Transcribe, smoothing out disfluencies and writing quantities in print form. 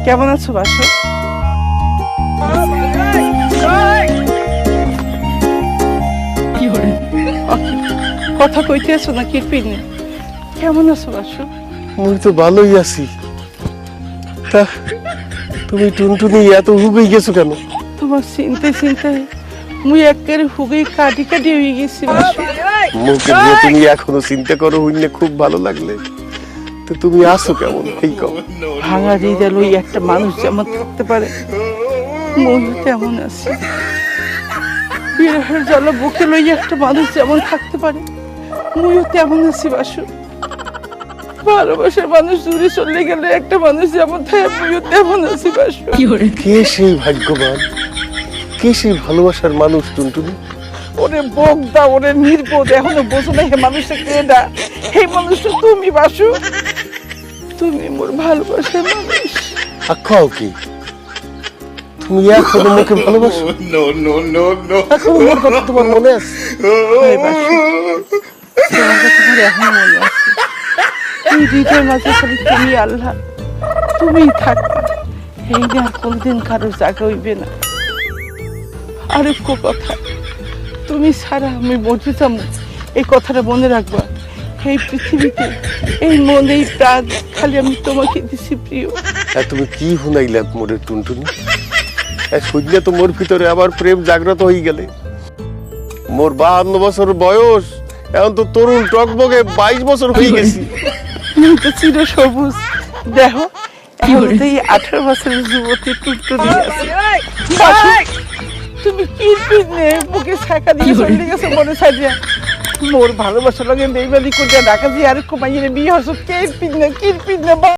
কেমন আছো বাসু? কথা কইতে আছো না কিরপিন? কেমন আছো বাসু? মুই তো ভালোই আছি। তা তুমি টুনটুনি এত হুগই গেছো কেন? তোমার চিন্তায় চিন্তায় মুই একেবারে হুগেই কাটি কাটি হয়ে গেছি বাসু। মুখে যে তুমি এখনো চিন্তা করো হইলে খুব ভালো লাগলে। তো তুমি আসো কেমন এই কও? ভাঙা হৃদয় লই একটা মানুষ যেমন থাকতে পারে মুই তেমন আছি। বিরহের জ্বালা বুকে লই একটা মানুষ যেমন থাকতে পারে মুইও তেমন আছি বাসু। ভালোবাসার মানুষ দূরে চলে গেলে একটা মানুষ যেমন থাকে মুইও তেমন আছি বাসু। কে সেই ভাগ্যবান, কে সেই ভালোবাসার মানুষ টুনটুনি? ওরে বগদা, ওরে নির্বোধ, এখনো বোঝো না হে মানুষটা কেডা? হে মানুষটা তুমি বাসু, তুমি মোর ভালোবাসার মানুষ। আখাও কি তুমি এখনো মুখে ভালোবাসো? এখনো মোর কথা তোমার মনে আছে? হয় বাসু, তোমার কথা আমার এখনো মনে আছে। এই হৃদয়ের মাঝে খালি তুমি আল্লাহ, তুমিই থাকবে। এই না কোনদিন কারোর জায়গা হইবে না। আরেকটা কথা, তুমি ছাড়া আমি মরে যাবো, এই কথাটা মনে রাখবা। এই পৃথিবীতে এই মন এই প্রাণ খালি আমি তোমাকে দিছি প্রিয়। তুমি কি শুনাইলে মোরে টুনটুনি? শুনলে তো মোর ভিতরে আবার প্রেম জাগ্রত হয়ে গেলে। মোর 52 বছর বয়স, এখন তো তরুণ টকবগে 22 বছর হয়ে গেছি। তুমি তো চির সবুজ, দেখো এখন তো এই 18 বছরের যুবতী টুকটুকি আছে। বাসু, তুমি কি পিনে বুকে ছাকা দিয়ে চলে গেছো মনে ছাড়িয়া? মোর ভালোবাসা লাগে বেইমানি করিয়া ঢাকা দিয়ে আর কমাইয়ে বিয়ে হচ্ছে কে পিনে কি পিনে